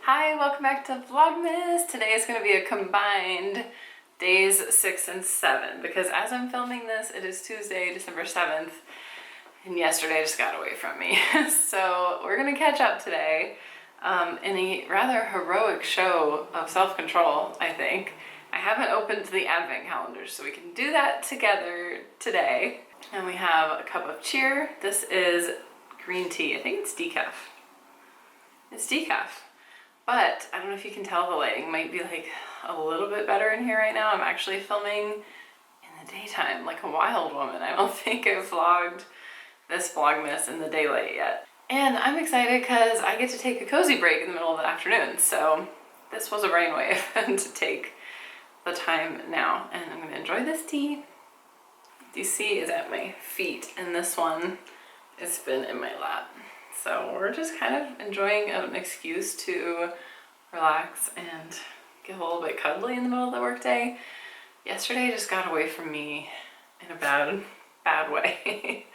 Hi, welcome back to Vlogmas. Today is going to be a combined days 6 and 7 because as I'm filming this, it is Tuesday, December 7th, and yesterday just got away from me. So we're going to catch up today in a rather heroic show of self-control, I think. I haven't opened the advent calendar, so we can do that together today. And we have a cup of cheer. This is green tea. I think it's decaf. It's decaf. But I don't know if you can tell, the lighting might be like a little bit better in here right now. I'm actually filming in the daytime like a wild woman. I don't think I've vlogged this Vlogmas in the daylight yet. And I'm excited because I get to take a cozy break in the middle of the afternoon. So this was a brainwave to take the time now. And I'm gonna enjoy this tea. DC is at my feet and this one has been in my lap. So we're just kind of enjoying an excuse to relax and get a little bit cuddly in the middle of the workday. Yesterday just got away from me in a bad way.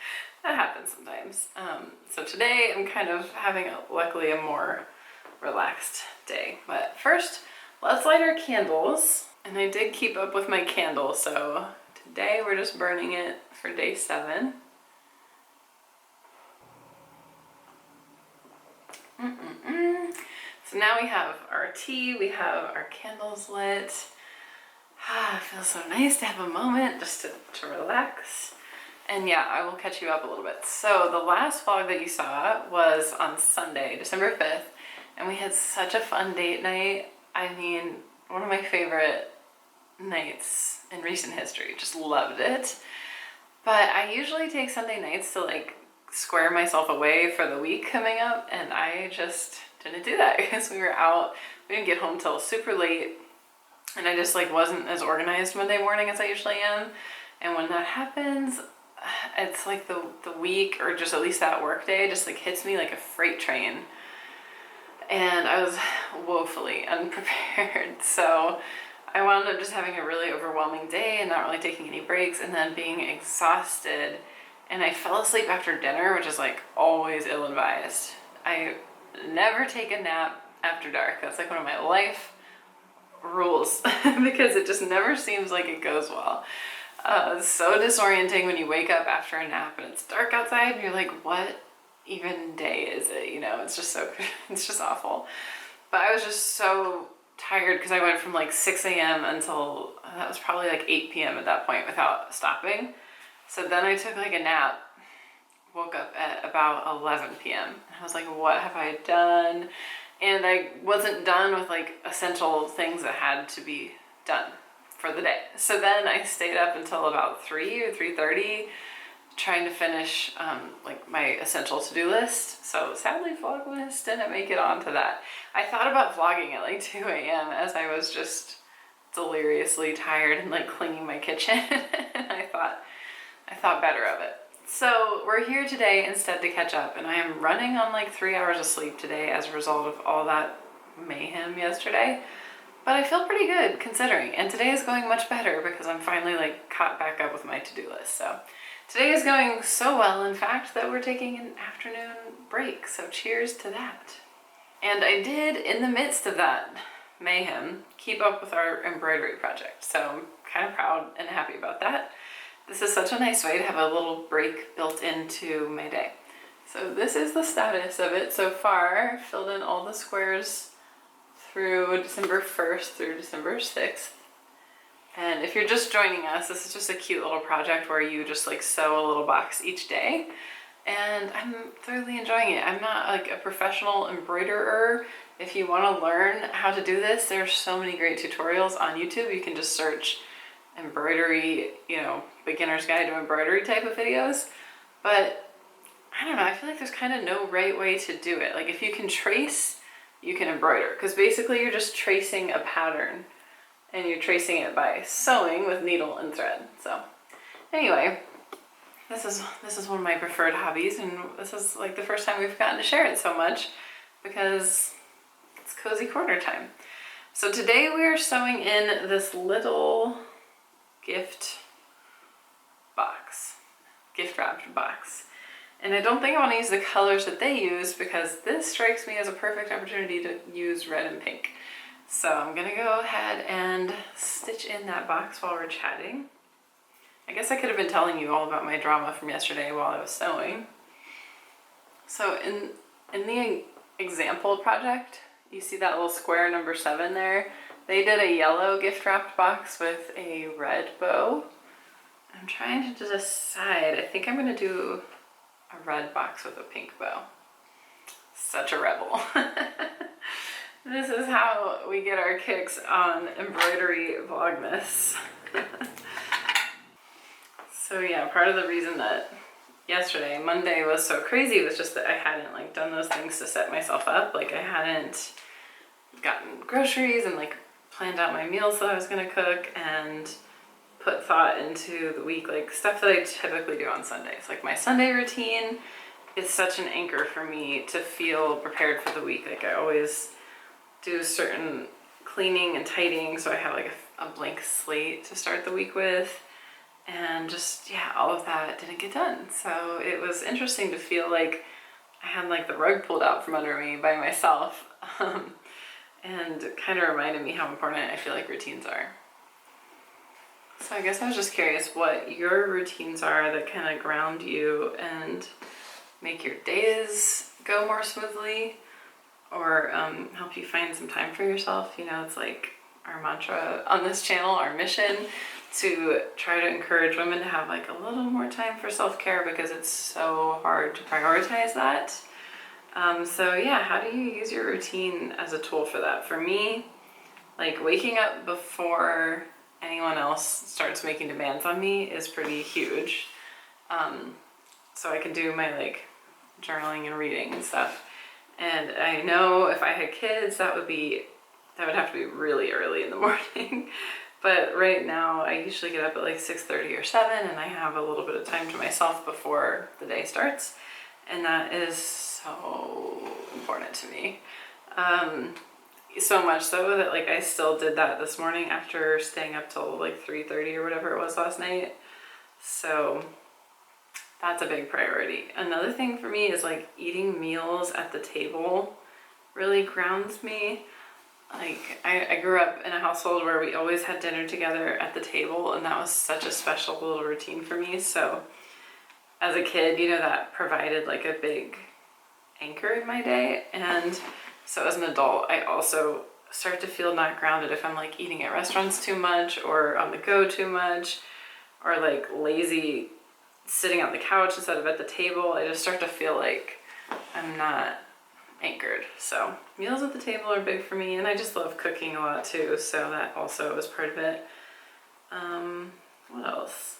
That happens sometimes. So today I'm kind of having, luckily, a more relaxed day. But first, let's light our candles. And I did keep up with my candle, so today we're just burning it for day 7. So now we have our tea, we have our candles lit. It feels so nice to have a moment just to relax. And yeah, I will catch you up a little bit. So the last vlog that you saw was on Sunday, December 5th, and we had such a fun date night. I mean, one of my favorite nights in recent history. Just loved it. But I usually take Sunday nights to like square myself away for the week coming up, and I just didn't do that because we were out. We didn't get home till super late, and I just like wasn't as organized Monday morning as I usually am. And when that happens, it's like the week, or just at least that work day, just like hits me like a freight train, and I was woefully unprepared. So I wound up just having a really overwhelming day and not really taking any breaks, and then being exhausted. And I fell asleep after dinner, which is like always ill-advised. I never take a nap after dark. That's like one of my life rules because it just never seems like it goes well. It's so disorienting when you wake up after a nap and it's dark outside and you're like, what even day is it? You know, it's just awful. But I was just so tired because I went from like 6 a.m. until that was probably like 8 p.m. at that point without stopping. So then I took like a nap, woke up at about 11 p.m. and I was like, what have I done? And I wasn't done with like essential things that had to be done for the day. So then I stayed up until about 3 or 3:30 trying to finish like my essential to-do list. So sadly Vlogmas didn't make it onto that. I thought about vlogging at like 2 a.m. as I was just deliriously tired and like cleaning my kitchen. And I thought better of it. So we're here today instead to catch up, and I am running on like 3 hours of sleep today as a result of all that mayhem yesterday. But I feel pretty good considering, and today is going much better because I'm finally like caught back up with my to-do list. So today is going so well, in fact, that we're taking an afternoon break. So cheers to that. And I did, in the midst of that mayhem, keep up with our embroidery project. So I'm kind of proud and happy about that. This is such a nice way to have a little break built into my day. So this is the status of it so far. Filled in all the squares through December 1st through December 6th. And if you're just joining us, this is just a cute little project where you just like sew a little box each day. And I'm thoroughly enjoying it. I'm not like a professional embroiderer. If you want to learn how to do this, there's so many great tutorials on YouTube. You can just search embroidery, you know, beginner's guide to embroidery type of videos. But I don't know, I feel like there's kind of no right way to do it. Like if you can trace, you can embroider, because basically you're just tracing a pattern and you're tracing it by sewing with needle and thread. So anyway, this is one of my preferred hobbies, and this is like the first time we've gotten to share it so much because it's cozy corner time. So today we are sewing in this little gift wrapped box. And I don't think I want to use the colors that they use because this strikes me as a perfect opportunity to use red and pink. So I'm gonna go ahead and stitch in that box while we're chatting. I guess I could have been telling you all about my drama from yesterday while I was sewing. So in the example project, you see that little square number 7 there? They did a yellow gift wrapped box with a red bow. I'm trying to decide. I think I'm gonna do a red box with a pink bow. Such a rebel. This is how we get our kicks on embroidery Vlogmas. So yeah, part of the reason that yesterday, Monday, was so crazy was just that I hadn't like done those things to set myself up. Like I hadn't gotten groceries and like planned out my meals that I was gonna cook and put thought into the week, like stuff that I typically do on Sundays. Like my Sunday routine is such an anchor for me to feel prepared for the week. Like I always do certain cleaning and tidying so I have like a blank slate to start the week with. And just, yeah, all of that didn't get done. So it was interesting to feel like I had like the rug pulled out from under me by myself. And it kind of reminded me how important I feel like routines are. So I guess I was just curious what your routines are that kind of ground you and make your days go more smoothly, or help you find some time for yourself. You know, it's like our mantra on this channel, our mission, to try to encourage women to have like a little more time for self-care because it's so hard to prioritize that. So yeah, how do you use your routine as a tool for that? For me, like waking up before anyone else starts making demands on me is pretty huge. So I can do my like journaling and reading and stuff. And I know if I had kids, that would have to be really early in the morning. But right now I usually get up at like 6:30 or 7 and I have a little bit of time to myself before the day starts. And that is so important to me. So much so that like I still did that this morning after staying up till like 3:30 or whatever it was last night. So that's a big priority. Another thing for me is like eating meals at the table really grounds me. Like I grew up in a household where we always had dinner together at the table, and that was such a special little routine for me. So as a kid, you know, that provided like a big anchor in my day. And so as an adult, I also start to feel not grounded if I'm like eating at restaurants too much or on the go too much, or like lazy sitting on the couch instead of at the table. I just start to feel like I'm not anchored. So meals at the table are big for me, and I just love cooking a lot too, so that also is part of it. What else?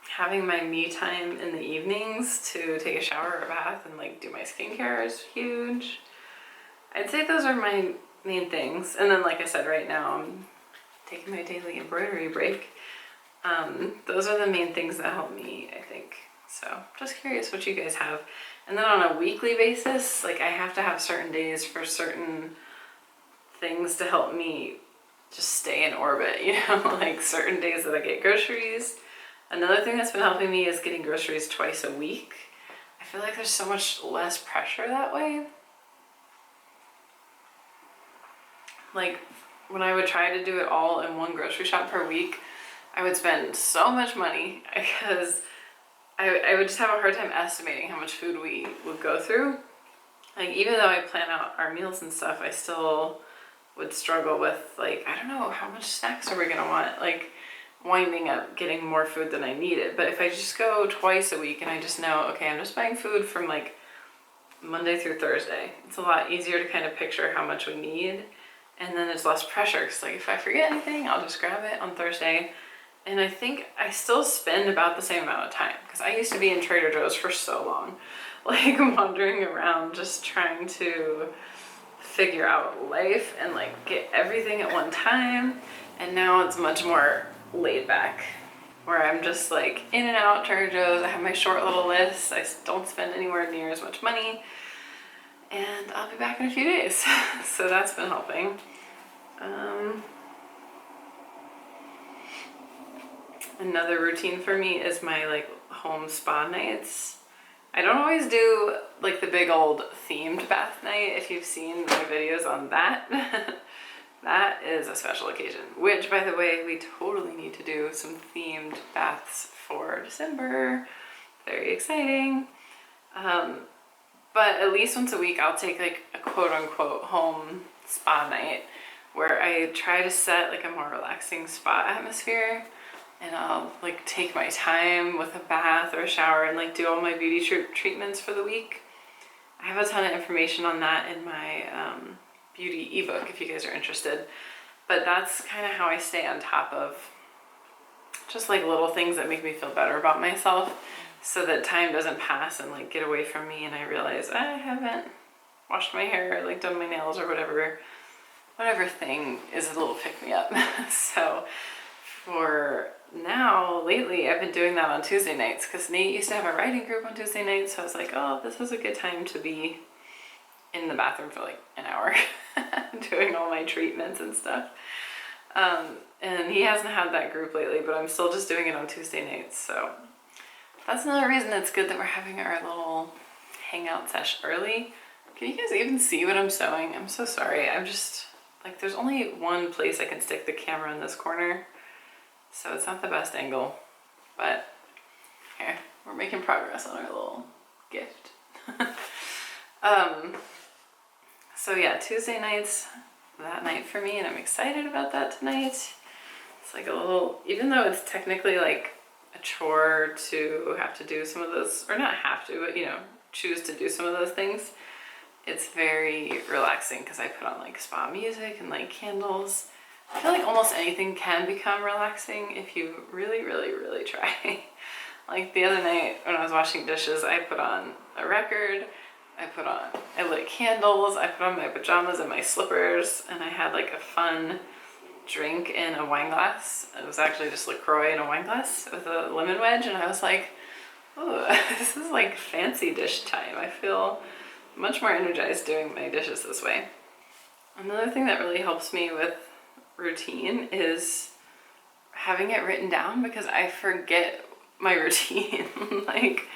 Having my me time in the evenings to take a shower or a bath and like do my skincare is huge. I'd say those are my main things. And then like I said, right now I'm taking my daily embroidery break. Those are the main things that help me, I think. So just curious what you guys have. And then on a weekly basis, like I have to have certain days for certain things to help me just stay in orbit, you know, like certain days that I get groceries. Another thing that's been helping me is getting groceries twice a week. I feel like there's so much less pressure that way. Like when I would try to do it all in one grocery shop per week, I would spend so much money because I would just have a hard time estimating how much food we would go through. Like even though I plan out our meals and stuff, I still would struggle with like, I don't know, how much snacks are we gonna want? Like winding up getting more food than I needed. But if I just go twice a week and I just know, okay, I'm just buying food from like Monday through Thursday, it's a lot easier to kind of picture how much we need. And then there's less pressure, because like if I forget anything, I'll just grab it on Thursday. And I think I still spend about the same amount of time, because I used to be in Trader Joe's for so long, like wandering around just trying to figure out life and like get everything at one time. And now it's much more laid back, where I'm just like in and out Trader Joe's. I have my short little list. I don't spend anywhere near as much money, and I'll be back in a few days. So that's been helping. Another routine for me is my like home spa nights. I don't always do like the big old themed bath night. If you've seen my videos on that, that is a special occasion, which by the way, we totally need to do some themed baths for December. Very exciting. But at least once a week, I'll take like a quote unquote home spa night where I try to set like a more relaxing spa atmosphere, and I'll like take my time with a bath or a shower and like do all my beauty treatments for the week. I have a ton of information on that in my beauty ebook if you guys are interested. But that's kind of how I stay on top of just like little things that make me feel better about myself, so that time doesn't pass and like get away from me and I realize I haven't washed my hair or like done my nails or whatever thing is a little pick me up. So for now, lately, I've been doing that on Tuesday nights because Nate used to have a writing group on Tuesday nights. So I was like, oh, this is a good time to be in the bathroom for like an hour doing all my treatments and stuff. And he hasn't had that group lately, but I'm still just doing it on Tuesday nights. So that's another reason it's good that we're having our little hangout sesh early. Can you guys even see what I'm sewing? I'm so sorry. I'm just like, there's only one place I can stick the camera in this corner, so it's not the best angle, but here, we're making progress on our little gift. So yeah, Tuesday nights, that night for me, and I'm excited about that tonight. It's like a little, even though it's technically like a chore to have to do some of those, or not have to, but you know, choose to do some of those things, it's very relaxing because I put on like spa music and like candles. I feel like almost anything can become relaxing if you really, really, really try. Like the other night when I was washing dishes, I put on a record, I lit candles, I put on my pajamas and my slippers, and I had like a fun drink in a wine glass. It was actually just LaCroix in a wine glass with a lemon wedge, and I was like, oh, this is like fancy dish time. I feel much more energized doing my dishes this way. Another thing that really helps me with routine is having it written down, because I forget my routine. Like,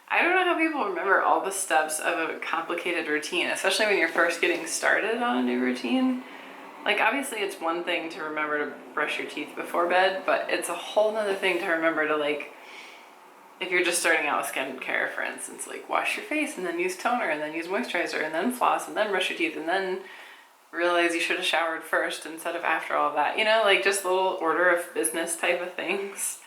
I don't know how people remember all the steps of a complicated routine, especially when you're first getting started on a new routine. Like, obviously it's one thing to remember to brush your teeth before bed, but it's a whole nother thing to remember to, like, if you're just starting out with skincare, for instance, like wash your face and then use toner and then use moisturizer and then floss and then brush your teeth and then realize you should have showered first instead of after all that, you know, like just little order of business type of things.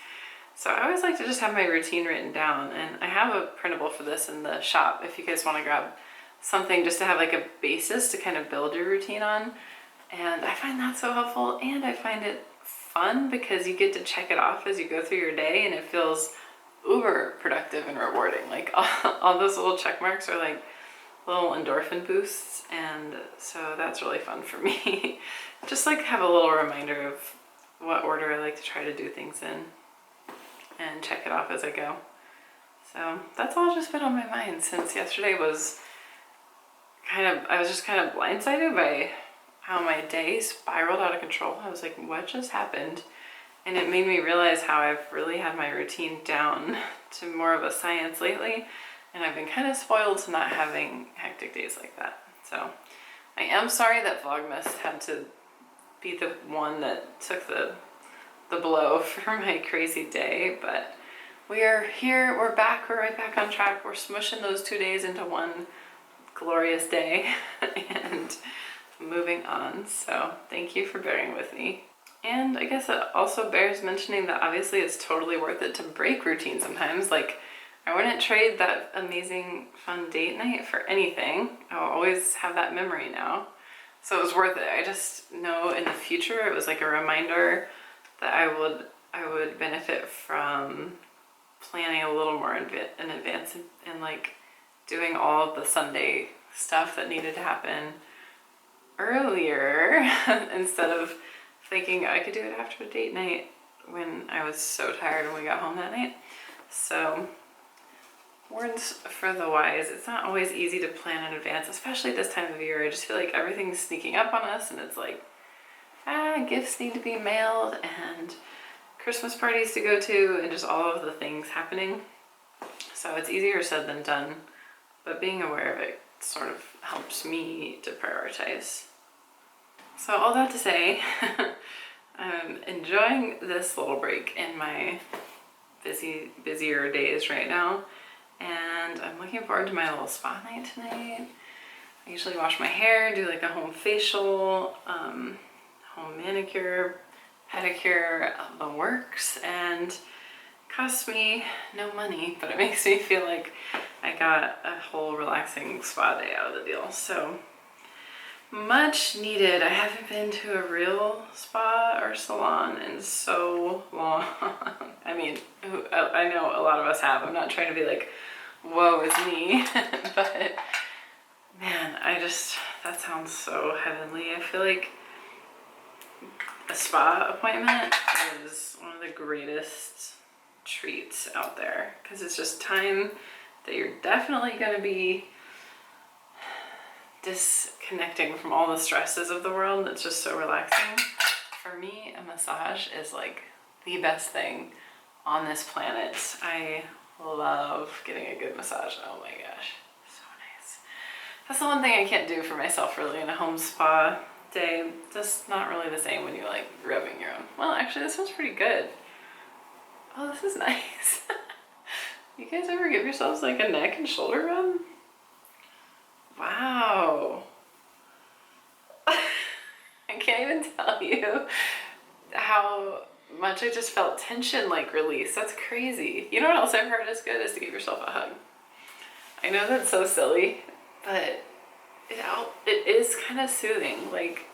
So I always like to just have my routine written down, and I have a printable for this in the shop if you guys want to grab something just to have like a basis to kind of build your routine on. And I find that so helpful, and I find it fun because you get to check it off as you go through your day, and it feels uber productive and rewarding. Like all those little check marks are like little endorphin boosts, and so that's really fun for me. Just like have a little reminder of what order I like to try to do things in and check it off as I go. So that's all just been on my mind since yesterday was I was just kind of blindsided by how my day spiraled out of control. I was like, what just happened? And it made me realize how I've really had my routine down to more of a science lately, and I've been kind of spoiled to not having hectic days like that. So I am sorry that Vlogmas had to be the one that took the blow for my crazy day, but we are here, we're back, we're right back on track. We're smushing those 2 days into one glorious day and moving on. So thank you for bearing with me. And I guess it also bears mentioning that obviously it's totally worth it to break routine sometimes. Like, I wouldn't trade that amazing fun date night for anything. I'll always have that memory now. So it was worth it. I just know in the future it was like a reminder that I would benefit from planning a little more in advance and like doing all of the Sunday stuff that needed to happen earlier instead of thinking I could do it after a date night when I was so tired when we got home that night. So words for the wise. It's not always easy to plan in advance, especially this time of year. I just feel like everything's sneaking up on us, and it's like, gifts need to be mailed and Christmas parties to go to and just all of the things happening. So it's easier said than done, but being aware of it sort of helps me to prioritize. So all that to say, I'm enjoying this little break in my busier days right now, and I'm looking forward to my little spa night tonight. I usually wash my hair, do like a home facial, home manicure, pedicure, the works, and it costs me no money, but it makes me feel like I got a whole relaxing spa day out of the deal. So much needed. I haven't been to a real spa or salon in so long. I mean, I know a lot of us have. I'm not trying to be like, woe is me, but man, that sounds so heavenly. I feel like a spa appointment is one of the greatest treats out there, because it's just time that you're definitely going to be disconnecting from all the stresses of the world. It's just so relaxing. For me, a massage is like the best thing on this planet. I love getting a good massage. Oh my gosh, so nice. That's the one thing I can't do for myself really in a home spa day. Just not really the same when you're like rubbing your own. Well, actually this one's pretty good. Oh, this is nice. You guys ever give yourselves like a neck and shoulder rub? Wow. I can't even tell you how much I just felt tension like release. That's crazy. You know what else I've heard is good is to give yourself a hug. I know that's so silly, but it is kind of soothing. Like,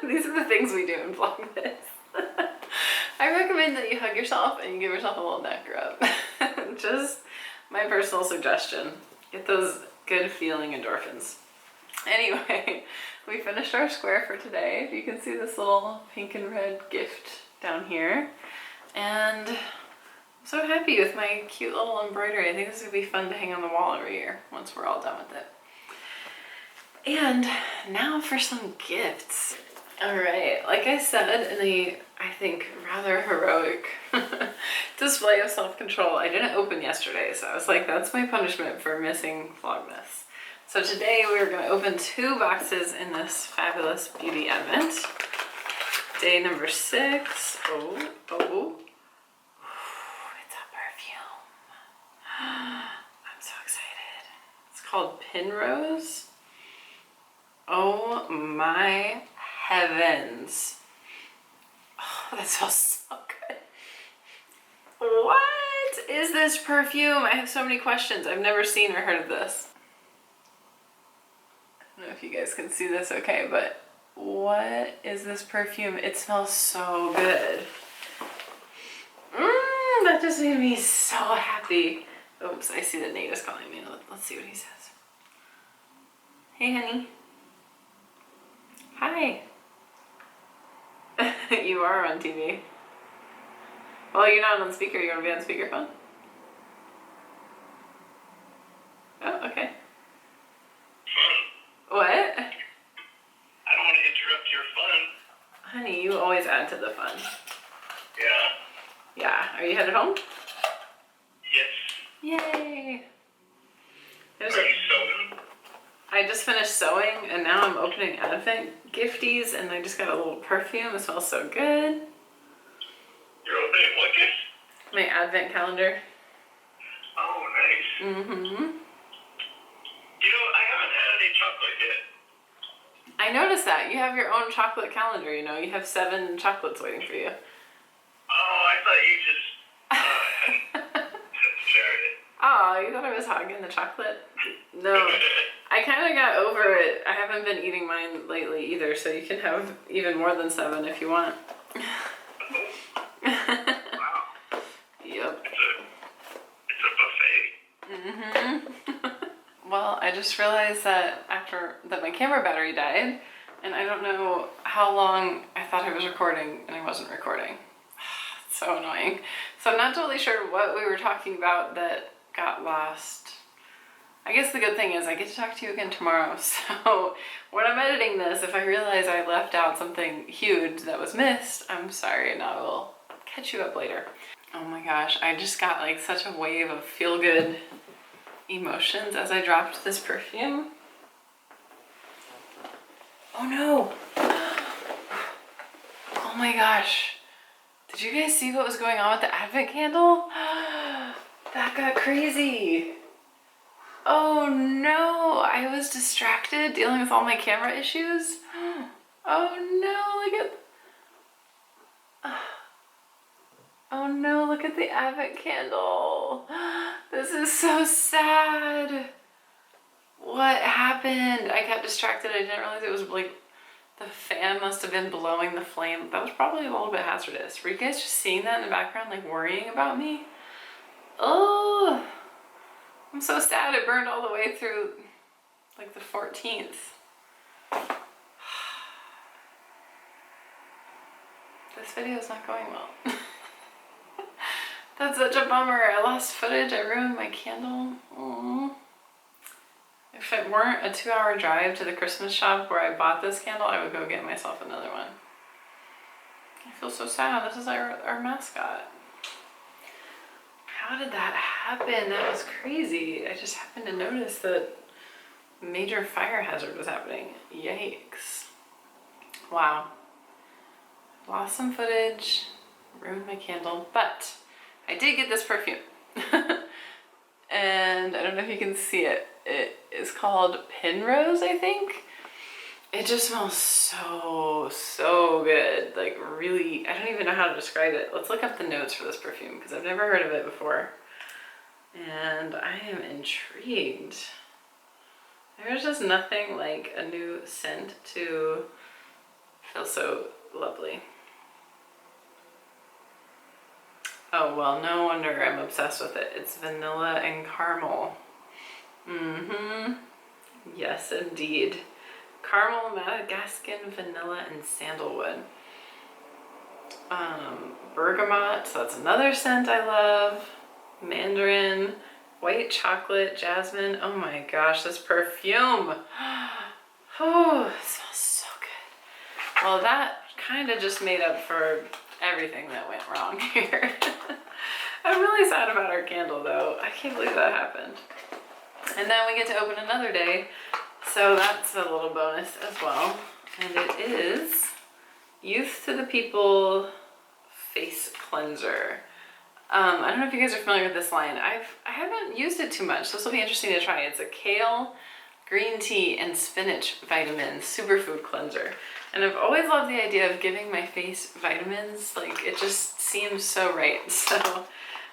these are the things we do in Vlogmas. I recommend that you hug yourself and you give yourself a little neck rub. Just my personal suggestion. Get those good feeling endorphins. Anyway, we finished our square for today. You can see this little pink and red gift down here. And I'm so happy with my cute little embroidery. I think this would be fun to hang on the wall every year once we're all done with it. And now for some gifts. All right, like I said in the, I think, rather heroic display of self-control, I didn't open yesterday, so I was like, that's my punishment for missing Vlogmas. So today we are going to open 2 boxes in this fabulous beauty advent. Day number 6. Oh, it's a perfume. I'm so excited. It's called Pinrose. Oh my heavens. Oh, that smells so good. What is this perfume? I have so many questions. I've never seen or heard of this. I don't know if you guys can see this okay, but what is this perfume? It smells so good. That just made me so happy. Oops, I see that Nate is calling me. Let's see what he says. Hey, honey. Hi. You are on TV. Well, you're not on speaker. You want to be on speakerphone? Oh, okay. What? I don't want to interrupt your fun. Honey, you always add to the fun. Yeah. Yeah. Are you headed home? Yes. Yay. Are you sewing? I just finished sewing and now I'm opening Advent gifties and I just got a little perfume. It smells so good. You're opening what gift? My Advent calendar. Oh, nice. Mm-hmm. You know, I haven't had any chocolate yet. I noticed that. You have your own chocolate calendar, you know. You have 7 chocolates waiting for you. Oh, I thought you just shared it. Oh, you thought I was hogging the chocolate? No. I kind of got over it. I haven't been eating mine lately either, so you can have even more than 7 if you want. Wow. Yep. It's a buffet. Mm-hmm. Well, I just realized that that my camera battery died, and I don't know how long I thought I was recording and I wasn't recording. It's so annoying. So I'm not totally sure what we were talking about that got lost. I guess the good thing is I get to talk to you again tomorrow. So when I'm editing this, if I realize I left out something huge that was missed, I'm sorry, and I will catch you up later. Oh my gosh, I just got like such a wave of feel-good emotions as I dropped this perfume. Oh no! Oh my gosh. Did you guys see what was going on with the Advent candle? That got crazy. Oh no, I was distracted dealing with all my camera issues. Oh no, look at... Oh no, look at the Advent candle. This is so sad. What happened? I got distracted. I didn't realize it was like the fan must have been blowing the flame. That was probably a little bit hazardous. Were you guys just seeing that in the background, like worrying about me? Oh, I'm so sad it burned all the way through like the 14th. This video is not going well. That's such a bummer. I lost footage. I ruined my candle. Aww. If it weren't a 2-hour drive to the Christmas shop where I bought this candle, I would go get myself another one. I feel so sad. This is our mascot. How did that happen? That was crazy. I just happened to notice that major fire hazard was happening. Yikes. Wow. Lost some footage, ruined my candle, but I did get this perfume. And I don't know if you can see it. It is called Penrose, I think. It just smells so good. Like really, I don't even know how to describe it. Let's look up the notes for this perfume because I've never heard of it before. And I am intrigued. There's just nothing like a new scent to feel so lovely. Oh, well, no wonder I'm obsessed with it. It's vanilla and caramel. Yes, indeed. Caramel, Madagascan, vanilla, and sandalwood. Bergamot, so that's another scent I love. Mandarin, white chocolate, jasmine. Oh my gosh, this perfume. Oh, it smells so good. Well, that kind of just made up for everything that went wrong here. I'm really sad about our candle though. I can't believe that happened. And then we get to open another day, so that's a little bonus as well. And it is Youth to the People Face Cleanser. I don't know if you guys are familiar with this line. I haven't used it too much, so this will be interesting to try. It's a kale, green tea, and spinach vitamin superfood cleanser. And I've always loved the idea of giving my face vitamins. Like, it just seems so right. So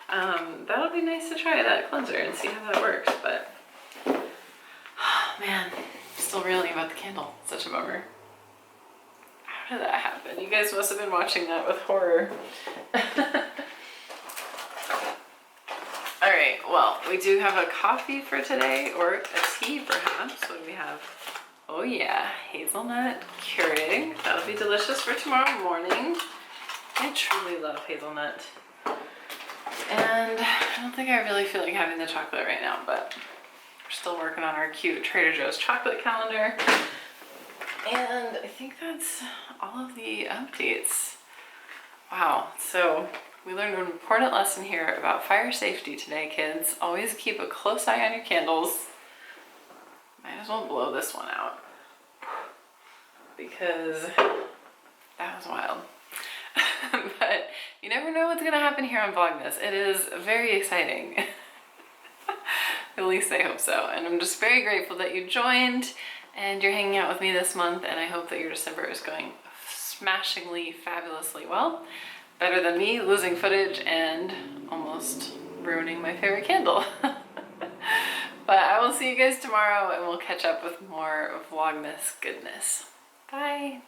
that'll be nice to try that cleanser and see how that works. But, oh man, I'm still reeling about the candle. Such a bummer. How did that happen? You guys must have been watching that with horror. All right, well, we do have a coffee for today, or a tea perhaps. What do we have? Oh yeah, hazelnut Keurig. That'll be delicious for tomorrow morning. I truly love hazelnut. And I don't think I really feel like having the chocolate right now, but we're still working on our cute Trader Joe's chocolate calendar. And I think that's all of the updates. Wow, so we learned an important lesson here about fire safety today, kids. Always keep a close eye on your candles. Might as well blow this one out because that was wild. But you never know what's gonna happen here on Vlogmas. It is very exciting. At least I hope so. And I'm just very grateful that you joined and you're hanging out with me this month, and I hope that your December is going smashingly, fabulously well. Better than me losing footage and almost ruining my favorite candle. But I will see you guys tomorrow and we'll catch up with more Vlogmas goodness. Bye.